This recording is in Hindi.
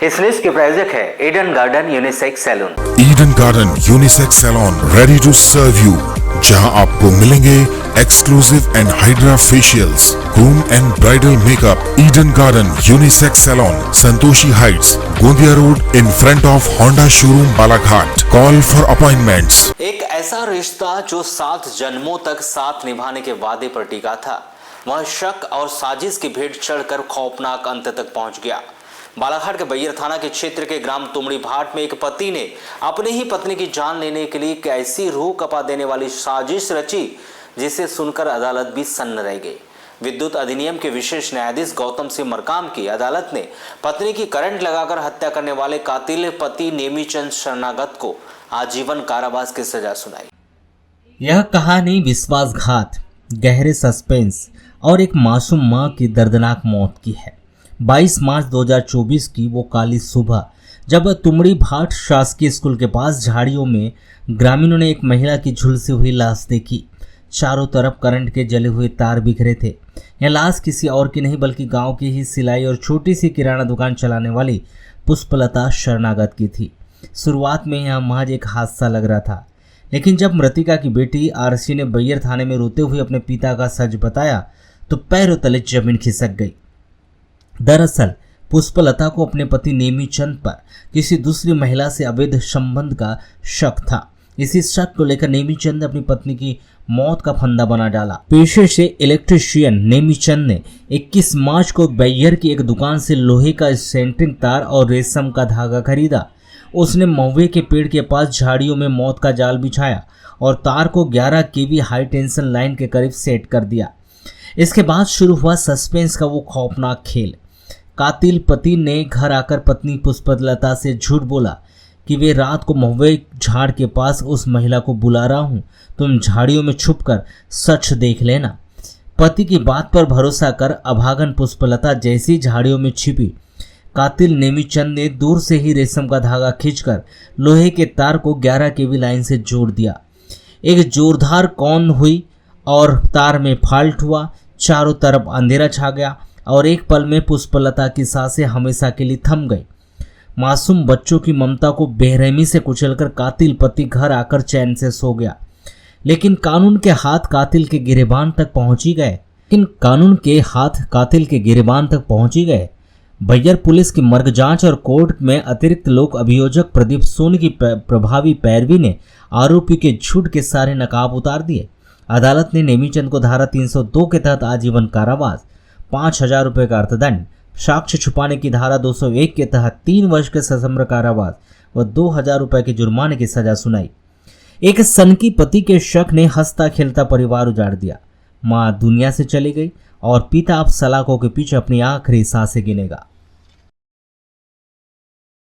इस लिस्ट के प्रायोजक है Eden Garden unisex salon. Eden Garden unisex salon ready to serve you, जहां आपको मिलेंगे exclusive and hydra facials, groom and bridal makeup. Eden Garden unisex salon, Santoshi heights, Gondia road, in front of Honda showroom Balaghat. Call for appointments. एक ऐसा रिश्ता जो 7 जन्मों तक साथ निभाने के वादे पर टिका था, वह शक और साजिश की भेंट चढ़कर खौफनाक अंत तक पहुंच गया। बालाघाट के बैयर थाना के क्षेत्र के ग्राम तुमड़ी भाट में एक पति ने अपनी ही पत्नी की जान लेने के लिए एक ऐसी रूह कपा देने वाली साजिश रची जिसे सुनकर अदालत भी सन्न रह गई। विद्युत अधिनियम के विशेष न्यायाधीश गौतम सिंह मरकाम की अदालत ने पत्नी की करंट लगाकर हत्या करने वाले कातिल पति नेमीचंद शरणागत को आजीवन कारावास की सजा सुनाई। यह कहानी विश्वासघात, गहरे सस्पेंस और एक मासूम मां की दर्दनाक मौत की है। 22 मार्च 2024 की वो काली सुबह, जब तुमड़ी भाट शासकीय स्कूल के पास झाड़ियों में ग्रामीणों ने एक महिला की झुलसी हुई लाश देखी। चारों तरफ करंट के जले हुए तार बिखरे थे। यह लाश किसी और की नहीं बल्कि गांव की ही सिलाई और छोटी सी किराना दुकान चलाने वाली पुष्पलता शरणागत की थी। शुरुआत में यह महज एक हादसा लग रहा था, लेकिन जब मृतिका की बेटी आरसी ने बैयर थाने में रोते हुए अपने पिता का सच बताया तो पैरों तले जमीन खिसक गई। दरअसल पुष्पलता को अपने पति नेमीचंद पर किसी दूसरी महिला से अवैध संबंध का शक था। इसी शक को लेकर नेमीचंद ने अपनी पत्नी की मौत का फंदा बना डाला। पेशे से इलेक्ट्रीशियन नेमीचंद ने 21 मार्च को बैयर की एक दुकान से लोहे का सेंटरिंग तार और रेशम का धागा खरीदा। उसने महुए के पेड़ के पास झाड़ियों में मौत का जाल बिछाया और तार को 11 केवी हाई टेंशन लाइन के करीब सेट कर दिया। इसके बाद शुरू हुआ सस्पेंस का वो खौफनाक खेल। कातिल पति ने घर आकर पत्नी पुष्पलता से झूठ बोला कि वे रात को महुए झाड़ के पास उस महिला को बुला रहा हूं, तुम झाड़ियों में छुपकर सच देख लेना। पति की बात पर भरोसा कर अभागन पुष्पलता जैसी झाड़ियों में छिपी। कातिल नेमीचंद ने दूर से ही रेशम का धागा खींचकर लोहे के तार को 11 केवी लाइन से जोड़ दिया। एक जोरदार कौन हुई और तार में फाल्ट हुआ। चारों तरफ अंधेरा छा गया और एक पल में पुष्पलता की सांसें हमेशा के लिए थम गई। मासूम बच्चों की ममता को बेरहमी से कुचलकर कातिल पति घर आकर चैन से सो गया। लेकिन कानून के हाथ कातिल के गिरेबान तक पहुंची गए। बैयर पुलिस की मर्ग जांच और कोर्ट में अतिरिक्त लोक अभियोजक प्रदीप सोनी की प्रभावी पैरवी ने आरोपी के झूठ के सारे नकाब उतार दिए। अदालत ने नेमीचंद को धारा 302 के तहत आजीवन कारावास, 5,000 रुपये का अर्थदंड, साक्ष्य छुपाने की धारा 201 के तहत 3 वर्ष के सश्रम कारावास व 2,000 रुपये के जुर्माने की सजा सुनाई। एक सनकी पति के शक ने हंसता खेलता परिवार उजाड़ दिया। मां दुनिया से चली गई और पिता अब सलाखों के पीछे अपनी आखिरी सांसें गिनेगा।